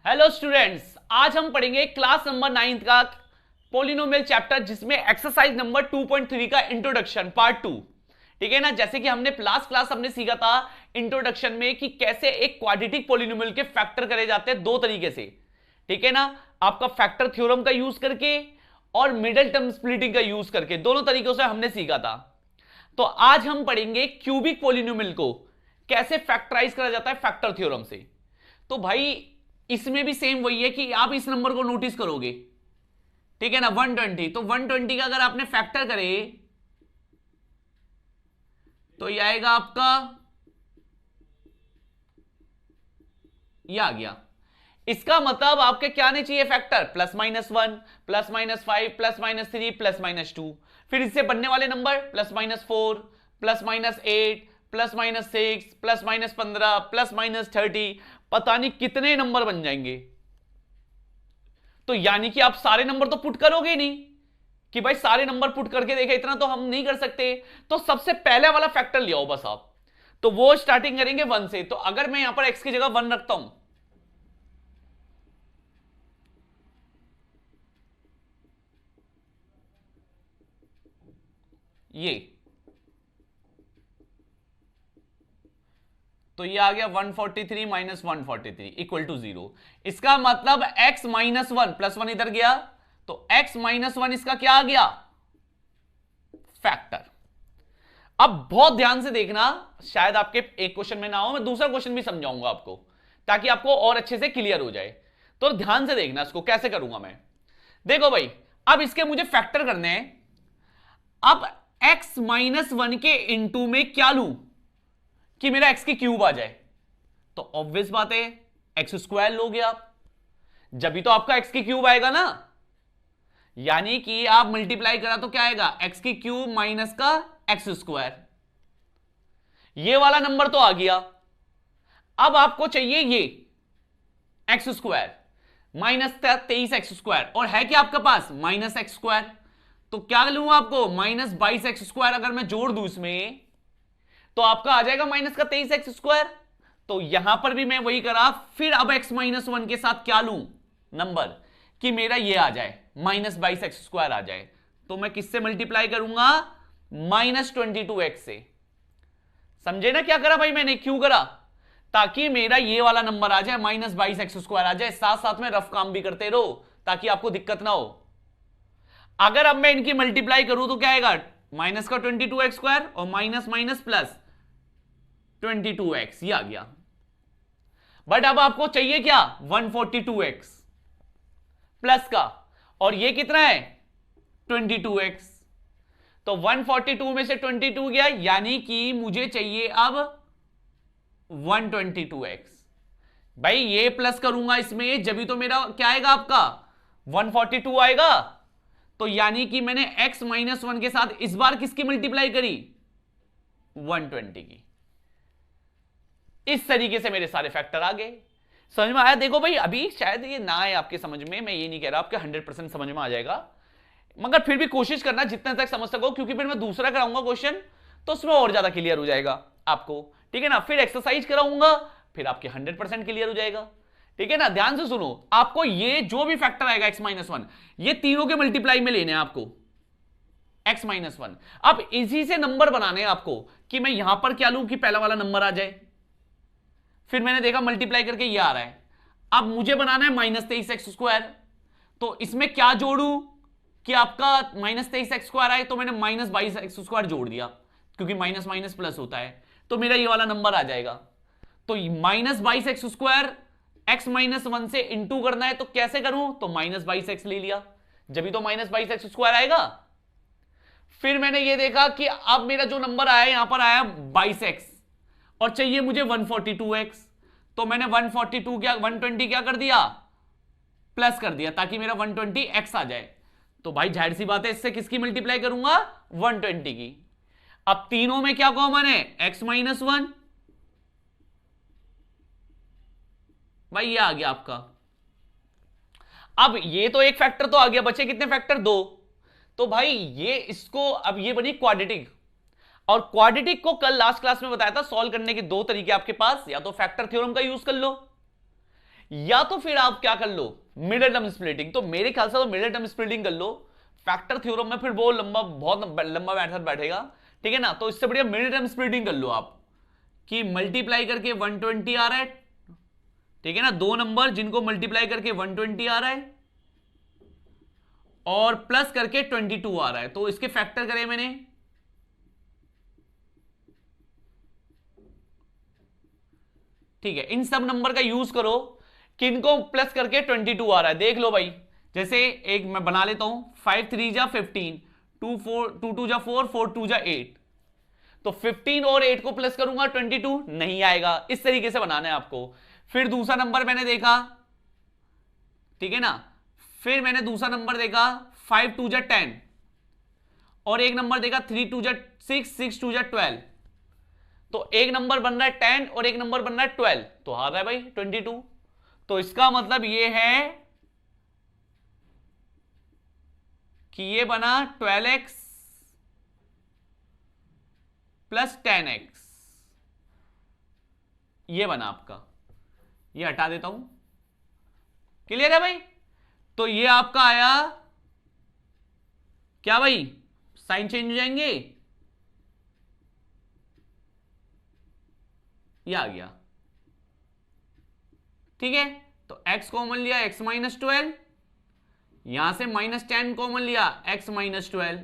Hello students, आज हम पढ़ेंगे क्लास नंबर 9 का पोलिनोमियल चैप्टर, जिसमें एक्सरसाइज नंबर 2.3 का इंट्रोडक्शन पार्ट 2। ठीक है ना। जैसे कि हमने लास्ट क्लास हमने सीखा था इंट्रोडक्शन में कि कैसे एक क्वाड्रेटिक पोलिनोमियल के फैक्टर करे जाते हैं दो तरीके से। ठीक है ना, आपका फैक्टर थ्योरम का यूज करके और मिडिल टर्म स्प्लिटिंग का यूज करके, दोनों तरीकों से हमने सीखा था। तो आज हम पढ़ेंगे क्यूबिक पोलिनोमियल को कैसे फैक्टराइज करा जाता है फैक्टर थ्योरम से। तो भाई इसमें भी सेम वही है कि आप इस नंबर को नोटिस करोगे, ठीक है ना, 120। तो 120 का अगर आपने फैक्टर करे तो ये आएगा आपका, ये आ गया। इसका मतलब आपके क्या आने चाहिए फैक्टर, +-1, +-5, +-3, +-2। फिर इससे बनने वाले नंबर +-4, +-8, +-6, +-15, +-30, पता नहीं कितने नंबर बन जाएंगे। तो यानी कि आप सारे नंबर तो पुट करोगे नहीं कि भाई सारे नंबर पुट करके देखे, इतना तो हम नहीं कर सकते। तो सबसे पहले वाला फैक्टर ले आओ बस आप। तो वो स्टार्टिंग करेंगे 1 से। तो अगर मैं यहां पर x की जगह 1 रखता हूं, ये तो ये आ गया 143 - 143 = 0। इसका मतलब x - 1 +1 इधर गया, तो x - 1 इसका क्या आ गया, फैक्टर। अब बहुत ध्यान से देखना, शायद आपके एक क्वेश्चन में ना हो, मैं दूसरा क्वेश्चन भी समझाऊंगा आपको ताकि आपको और अच्छे से क्लियर हो जाए। तो ध्यान से देखना इसको कैसे करूंगा मैं। देखो भाई, अब इसके मुझे फैक्टर करने हैं। अब x - 1 के इनटू में क्या लूं कि मेरा x की क्यूब आ जाए। तो ऑब्वियस बात है x² लोगे आप, जब भी तो आपका x की क्यूब आएगा ना। यानी कि आप मल्टीप्लाई करा तो क्या आएगा, x की क्यूब माइनस का x²। ये वाला नंबर तो आ गया। अब आपको चाहिए ये x² -23x², और है क्या आपके पास -x²। तो क्या लूं आपको, -22x²। अगर मैं जोड़ दूं इसमें तो आपका आ जाएगा -23x²। तो यहां पर भी मैं वही करा, फिर अब x - 1 के साथ क्या लूं नंबर कि मेरा ये आ जाए -22x² आ जाए। तो मैं किससे मल्टीप्लाई करूंगा, -22x से। समझे ना क्या करा भाई मैंने, क्यों करा, ताकि मेरा ये वाला नंबर आ जाए -22x² आ जाए। साथ साथ में रफ काम भी करते रहो ताकि आपको दिक्कत ना हो। अगर अब मैं इनकी मल्टीप्लाई करूं तो क्या आएगा, माइनस का 22x² और माइनस माइनस प्लस 22x, ये आ गया। बट अब आपको चाहिए क्या, 142x प्लस का, और ये कितना है 22x। तो 142 में से 22 गया, यानी कि मुझे चाहिए अब 122x। भाई ये प्लस करूंगा इसमें, जब भी तो मेरा क्या आएगा आपका 142 आएगा। तो यानी कि मैंने x - 1 के साथ इस बार किसकी मल्टीप्लाई करी, 120 की। इस तरीके से मेरे सारे फैक्टर आ गए। समझ में आया। देखो भाई, अभी शायद ये ना आए आपके समझ में, मैं ये नहीं कह रहा आपके 100% समझ में आ जाएगा, मगर फिर भी कोशिश करना जितने तक समझ सको, क्योंकि फिर मैं दूसरा कराऊंगा क्वेश्चन तो उसमें और ज्यादा क्लियर हो जाएगा आपको। ठीक है ना, फिर एक्सरसाइज कराऊंगा, फिर आपके 100% क्लियर हो जाएगा। ठीक है ना, ध्यान से सुनो। आपको ये जो भी फैक्टर आएगा x - 1, ये तीनों के मल्टीप्लाई में लेने हैं आपको, x - 1। अब इसी से नंबर बनाने हैं आपको कि मैं यहां पर क्या लूं कि पहला वाला नंबर आ जाए। फिर मैंने देखा मल्टीप्लाई करके ये आ रहा है। अब मुझे बनाना है -23x²। तो इसमें क्या जोड़ू कि आपका -23x² आए, तो मैंने -22x² जोड़ दिया, क्योंकि माइनस माइनस प्लस होता है, तो मेरा ये वाला नंबर आ जाएगा। तो -22x² x - 1 से इंटू करना है, तो कैसे करूं, तो -22x ले लिया, जब भी तो -22x² आएगा। फिर मैंने ये देखा कि अब मेरा जो नंबर आया यहां पर आया 22x, और चाहिए मुझे 142x। तो मैंने 120 क्या कर दिया, प्लस कर दिया, ताकि मेरा 120x आ जाए। तो भाई जाहिर सी बात है, इससे किसकी मल्टीप्लाई करूंगा, 120 की। अब तीनों में क्या कॉमन है, x - 1। भाई ये आ गया आपका। अब ये तो एक फैक्टर तो आ गया, बचे कितने फैक्टर, 2। तो भाई ये इसको, अब ये बनी क्वाड्रेटिक। और क्वाड्रेटिक को कल लास्ट क्लास में बताया था, सॉल्व करने के दो तरीके आपके पास, या तो फैक्टर थ्योरम का यूज कर लो, या तो फिर आप क्या कर लो, मिडिल टर्म स्प्लिटिंग। तो मेरे ख्याल से तो मिडिल टर्म स्प्लिटिंग कर लो, फैक्टर थ्योरम में फिर वो लंबा, बहुत लंबा मेथड बैठेगा, ठीक है ना। तो इससे बढ़िया मिडिल टर्म स्प्लिटिंग कर लो आप, कि मल्टीप्लाई करके 120 आ रहा है, ठीक है ना, दो नंबर जिनको मल्टीप्लाई करके 120 आ रहा है और प्लस करके 22 आ रहा है, तो इसके फैक्टर करें मैंने, ठीक है। इन सब नंबर का यूज करो, किनको प्लस करके 22 आ रहा है, देख लो भाई। जैसे एक मैं बना लेता हूं, 5 3 जा 15, 2 2 जा 4, 4 2 जा 8, तो 15 और 8 को प्लस करूंगा 22 नहीं आएगा। इस तरीके से बनाना है आपको। फिर दूसरा नंबर मैंने देखा, ठीक है ना, फिर मैंने दूसरा नंबर देखा 5 2 जा 10 और एक नंबर देखा 3 2 जा 6, 6 2 जा 12, तो एक नंबर बन रहा है 10 और एक नंबर बन रहा है 12, तो आ रहा है भाई 22। तो इसका मतलब ये है कि ये बना 12x प्लस 10x, ये बना आपका। ये हटा देता हूं, क्लियर है भाई। तो ये आपका आया क्या भाई, साइन चेंज हो जाएंगे, ये आ गया, ठीक है। तो x कॉमन लिया, x माइनस 12, यहां से माइनस 10 कॉमन लिया, x माइनस 12,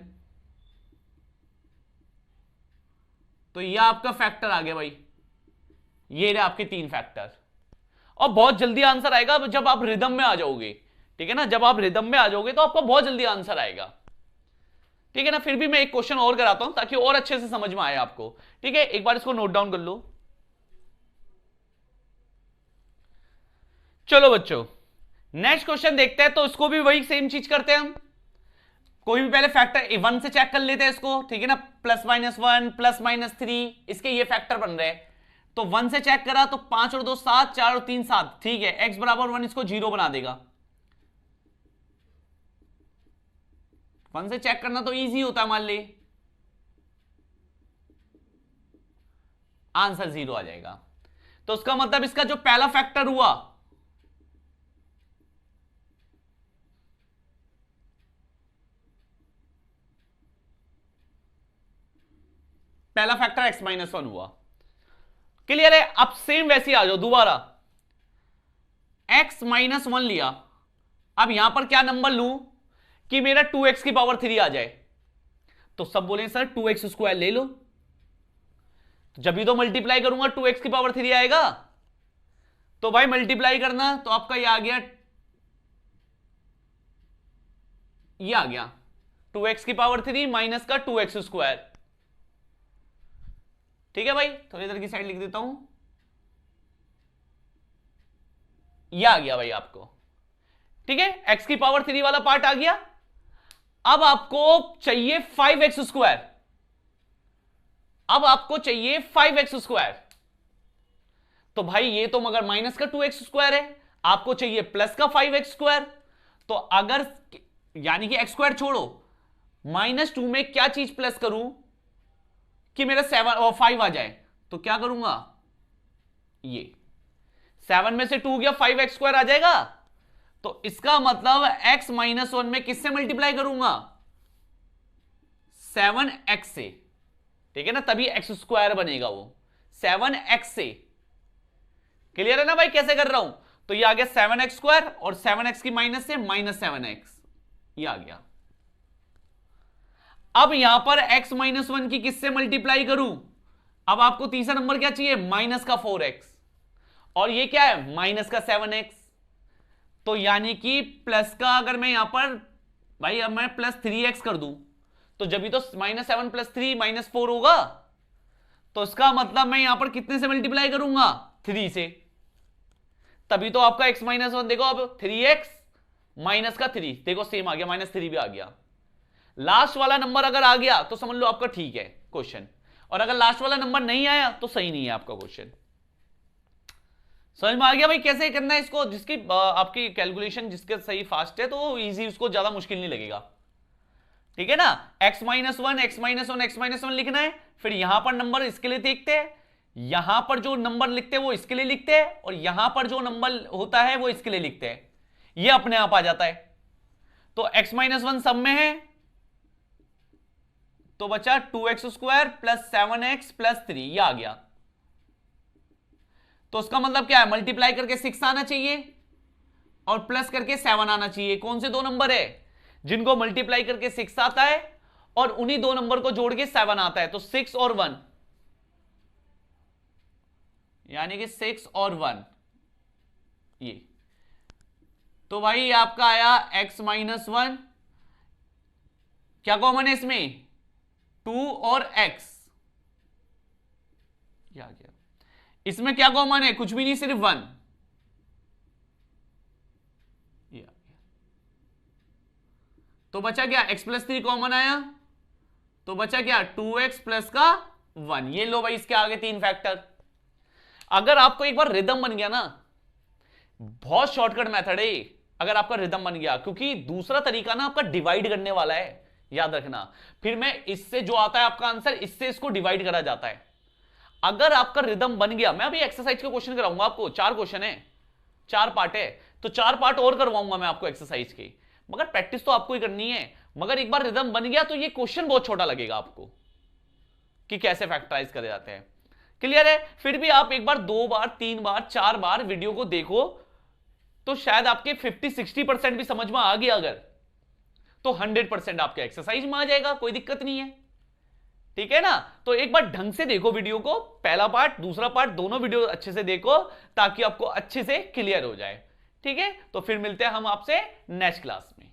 तो ये आपका फैक्टर आ गया भाई। ये रहे आपके 3 फैक्टर, और बहुत जल्दी आंसर आएगा जब आप रिदम में आ जाओगे, ठीक है ना। जब आप रिदम में आ जाओगे तो आपको बहुत जल्दी आंसर आएगा, ठीक है ना। फिर भी मैं एक क्वेश्चन और कराता हूं ताकि और अच्छे से समझ में आए आपको, ठीक है। एक बार इसको नोट डाउन कर लो। चलो बच्चों, नेक्स्ट क्वेश्चन देखते हैं। तो इसको भी वही सेम चीज करते हैं हम, कोई भी पहले फैक्टर 1 से चेक कर लेते हैं इसको, ठीक है ना। +-1 +-3 इसके ये फैक्टर बन रहे हैं, तो 1 से चेक करा तो 5 और 2 7, 4 और 3 7, ठीक है। x बराबर 1 इसको 0 बना देगा। 1 से चेक करना तो इजी होता है, मान ले आंसर 0 आ जाएगा। तो उसका मतलब इसका जो पहला फैक्टर हुआ, पहला फैक्टर x-1 हुआ, क्लियर है। अब सेम वैसे आ जाओ दोबारा, x-1 लिया, अब यहां पर क्या नंबर लूं कि मेरा 2x की पावर 3 आ जाए, तो सब बोले सर 2x स्क्वायर ले लो, तो जब भी तो मल्टीप्लाई करूंगा 2x की पावर 3 आएगा, तो भाई मल्टीप्लाई करना, तो आपका ये आ गया, ये आ गया 2x की पावर 3 माइनस का 2x स्क्वायर, ठीक है भाई। थोड़ी इधर की साइड लिख देता हूं, ये आ गया भाई आपको, ठीक है। x की पावर 3 वाला पार्ट आ गया। अब आपको चाहिए 5x स्क्वायर, अब आपको चाहिए 5x स्क्वायर, तो भाई ये तो मगर माइनस का 2x स्क्वायर है, आपको चाहिए प्लस का 5x स्क्वायर। तो अगर यानी कि x स्क्वायर छोड़ो, -2 में क्या चीज प्लस करूं कि मेरा 7 और 5 आ जाए, तो क्या करूंगा, ये 7 में से 2 गया, 5x स्क्वायर आ जाएगा। तो इसका मतलब x-1 में किससे मल्टीप्लाई करूंगा, 7x से, ठीक है ना, तभी x स्क्वायर बनेगा वो 7x से। क्लियर है ना भाई कैसे कर रहा हूं। तो ये आ गया 7x स्क्वायर और 7x की माइनस से -7x, ये आ गया। अब यहां पर x-1 की किससे मल्टीप्लाई करूं, अब आपको तीसरा नंबर क्या चाहिए, माइनस का 4x, और ये क्या है माइनस का 7x। तो यानी कि प्लस का अगर मैं यहां पर भाई अब मैं +3x कर दूं, तो जब भी तो -7 + 3 -4 होगा, तो इसका मतलब मैं यहां पर कितने से मल्टीप्लाई करूंगा, 3 से, तभी तो आपका x-1 देखो, अब 3x माइनस का 3 देखो सेम आ गया, -3 भी आ गया। लास्ट वाला नंबर अगर आ गया तो समझ लो आपका ठीक है क्वेश्चन, और अगर लास्ट वाला नंबर नहीं आया तो सही नहीं है आपका क्वेश्चन। समझ में आ गया भाई कैसे करना है इसको, जिसकी आपकी कैलकुलेशन जिसके सही फास्ट है तो इजी, उसको ज्यादा मुश्किल नहीं लगेगा, ठीक है ना। x-1 x-1 x-1 लिखना है, फिर यहां पर नंबर इसके लिए देखते हैं यहां पर जो नंबर लिखते हैं वो इसके लिए लिखते हैं, और यहां पर जो नंबर होता है वो इसके लिए लिखते हैं, ये अपने आप आ जाता है। तो x माइनस 1 सब में है, तो बचा 2x² प्लस 7x प्लस 3, ये आ गया। तो उसका मतलब क्या है, मल्टीप्लाई करके 6 आना चाहिए और प्लस करके 7 आना चाहिए। कौन से दो नंबर है जिनको मल्टीप्लाई करके 6 आता है और उन्हीं दो नंबर को जोड़ के 7 आता है? तो 6 और 1, यानी कि 6 और 1, ये। तो भाई आपका आया x माइनस 1, क्या कॉमन है इसमें? 2 और x, ये आ गया। इसमें क्या कॉमन है? कुछ भी नहीं, सिर्फ 1, ये आ गया। तो बचा क्या? x प्लस 3 कॉमन आया, तो बचा क्या? 2x प्लस का 1। ये लो भाई, इसके आगे 3 फैक्टर। अगर आपको एक बार रिदम बन गया ना, बहुत शॉर्टकट मेथड है अगर आपका रिदम बन गया, क्योंकि दूसरा तरीका ना आपका डिवाइड करने वाला है, याद रखना। फिर मैं इससे जो आता है आपका आंसर, इससे इसको डिवाइड करा जाता है। अगर आपका रिदम बन गया, मैं अभी एक्सरसाइज के क्वेश्चन कराऊंगा आपको, 4 क्वेश्चन है, 4 पार्ट है, तो 4 पार्ट और करवाऊंगा मैं आपको एक्सरसाइज के, मगर प्रैक्टिस तो आपको ही करनी है। मगर एक बार रिदम बन गया तो ये क्वेश्चन बहुत छोटा लगेगा आपको कि कैसे फैक्टराइज करे जाते हैं। क्लियर है? फिर भी आप एक बार, 2 बार, 3 बार, 4 बार वीडियो को देखो तो शायद आपके 50-60% भी समझ में आ गया, अगर तो 100% आपके एक्सरसाइज में आ जाएगा, कोई दिक्कत नहीं है। ठीक है ना? तो एक बार ढंग से देखो वीडियो को, पहला पार्ट दूसरा पार्ट दोनों वीडियो अच्छे से देखो ताकि आपको अच्छे से क्लियर हो जाए। ठीक है? तो फिर मिलते हैं हम आपसे नेक्स्ट क्लास में।